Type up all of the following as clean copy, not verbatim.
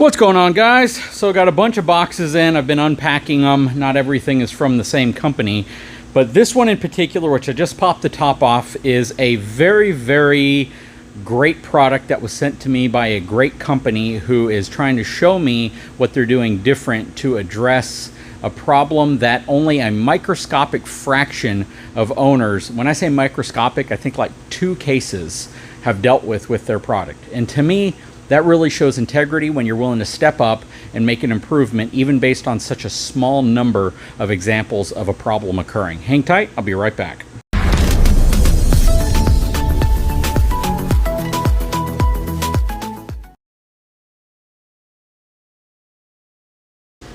What's going on, guys? So I got a bunch of boxes in. I've been unpacking them. Not everything is from the same company, but this one in particular, which I just popped the top off, is a very, very great product that was sent to me by a great company who is trying to show me what they're doing different to address a problem that only a microscopic fraction of owners, when I say microscopic, I think like 2 cases have dealt with their product. And to me, that really shows integrity when you're willing to step up and make an improvement, even based on such a small number of examples of a problem occurring. Hang tight, I'll be right back.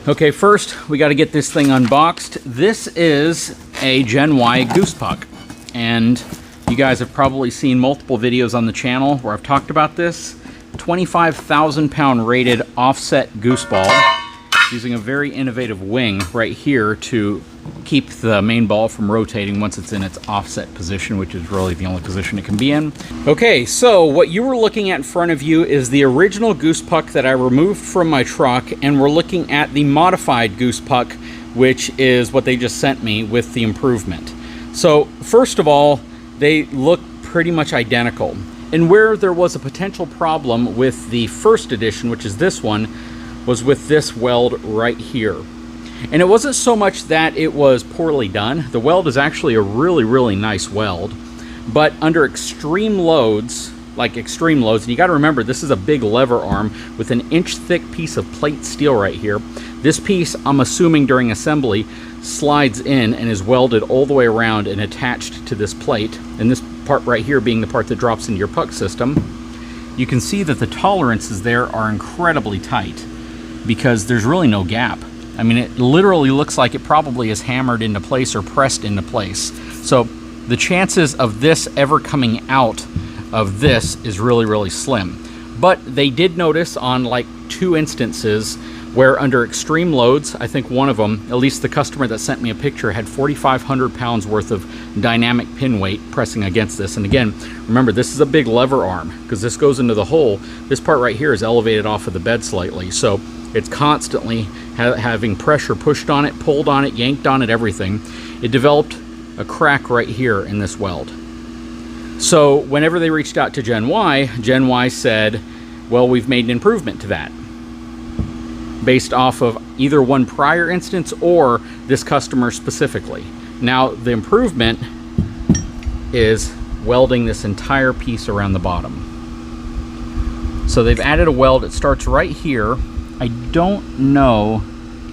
Okay, first we got to get this thing unboxed. This is a GENY Gooseball, and you guys have probably seen multiple videos on the channel where I've talked about this. 25,000 pound rated offset Gooseball using a very innovative wing right here to keep the main ball from rotating once it's in its offset position, which is really the only position it can be in. Okay, so what you were looking at in front of you is the original Goosepuck that I removed from my truck, and we're looking at the modified Goosepuck, which is what they just sent me with the improvement. So first of all, they look pretty much identical. And where there was a potential problem with the first edition, which is this one, was with this weld right here. And it wasn't so much that it was poorly done. The weld is actually a really, really nice weld. But under extreme loads, like extreme loads, and you got to remember, this is a big lever arm with an inch-thick piece of plate steel right here. This piece, I'm assuming during assembly, slides in and is welded all the way around and attached to this plate. And this part right here being the part that drops into your puck system. You can see that the tolerances there are incredibly tight because there's really no gap. I mean, it literally looks like it probably is hammered into place or pressed into place. So the chances of this ever coming out of this is really, really slim. But they did notice on like 2 instances where under extreme loads, I think one of them, at least the customer that sent me a picture, had 4,500 pounds worth of dynamic pin weight pressing against this. And again, remember, this is a big lever arm because this goes into the hole. This part right here is elevated off of the bed slightly. So it's constantly having pressure pushed on it, pulled on it, yanked on it, everything. It developed a crack right here in this weld. So whenever they reached out to GENY said, well, we've made an improvement to that, based off of either one prior instance or this customer specifically. Now, the improvement is welding this entire piece around the bottom. So they've added a weld. It starts right here. I don't know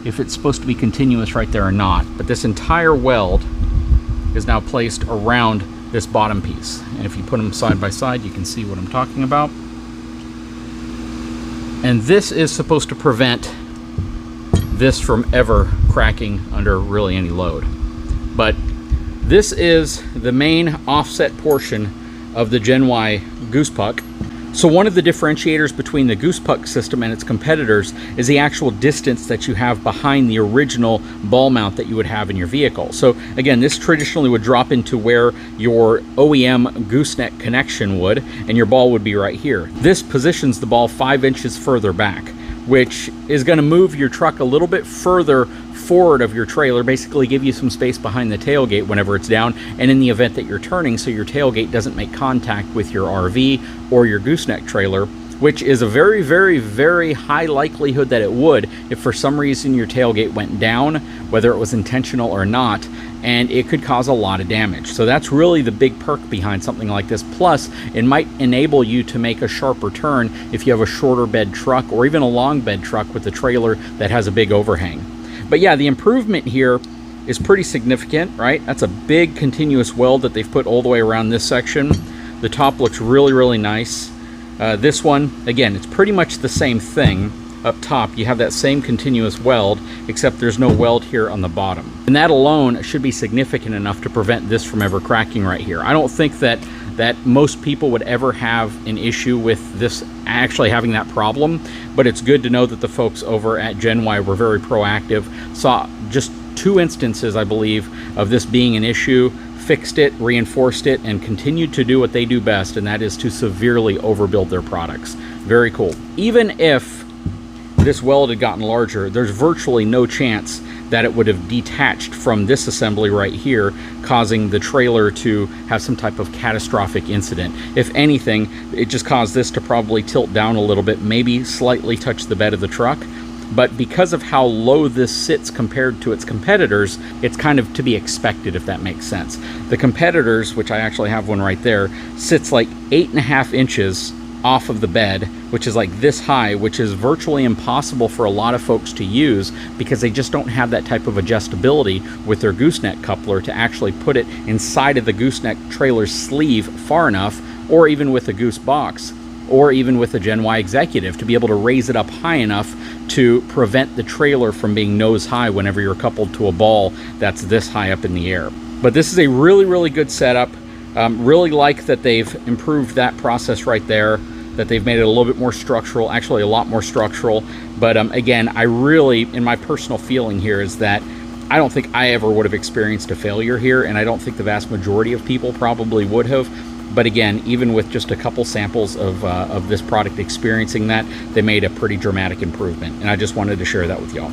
if it's supposed to be continuous right there or not, but this entire weld is now placed around this bottom piece. And if you put them side by side, you can see what I'm talking about. And this is supposed to prevent this from ever cracking under really any load. But this is the main offset portion of the GENY Goosepuck. So one of the differentiators between the Goosepuck system and its competitors is the actual distance that you have behind the original ball mount that you would have in your vehicle. So again, this traditionally would drop into where your OEM gooseneck connection would, and your ball would be right here. This positions the ball 5 inches further back, which is going to move your truck a little bit further forward of your trailer, basically give you some space behind the tailgate whenever it's down, and in the event that you're turning, so your tailgate doesn't make contact with your RV or your gooseneck trailer, which is a very, very, very high likelihood that it would if for some reason your tailgate went down, whether it was intentional or not, and it could cause a lot of damage. So that's really the big perk behind something like this. Plus, it might enable you to make a sharper turn if you have a shorter bed truck or even a long bed truck with a trailer that has a big overhang. But yeah, the improvement here is pretty significant, right? That's a big continuous weld that they've put all the way around this section. The top looks really, really nice. This one, again, it's pretty much the same thing. Up top, you have that same continuous weld, except there's no weld here on the bottom. And that alone should be significant enough to prevent this from ever cracking right here. I don't think that most people would ever have an issue with this actually having that problem, but it's good to know that the folks over at GENY were very proactive, saw just 2 instances, I believe, of this being an issue, fixed it, reinforced it, and continued to do what they do best, and that is to severely overbuild their products. Very cool. Even if this weld had gotten larger, there's virtually no chance that it would have detached from this assembly right here, causing the trailer to have some type of catastrophic incident. If anything, it just caused this to probably tilt down a little bit, maybe slightly touch the bed of the truck. But because of how low this sits compared to its competitors, it's kind of to be expected, if that makes sense. The competitors, which I actually have one right there, sits like 8.5 inches off of the bed, which is like this high, which is virtually impossible for a lot of folks to use because they just don't have that type of adjustability with their gooseneck coupler to actually put it inside of the gooseneck trailer sleeve far enough, or even with a Goose box, or even with a Gen Y Executive, to be able to raise it up high enough to prevent the trailer from being nose high whenever you're coupled to a ball that's this high up in the air. But this is a really, really good setup. Really like that they've improved that process right there, that they've made it a little bit more structural, actually a lot more structural. But again, I really, in my personal feeling here, is that I don't think I ever would have experienced a failure here, and I don't think the vast majority of people probably would have. But again, even with just a couple samples of this product experiencing that, they made a pretty dramatic improvement. And I just wanted to share that with y'all.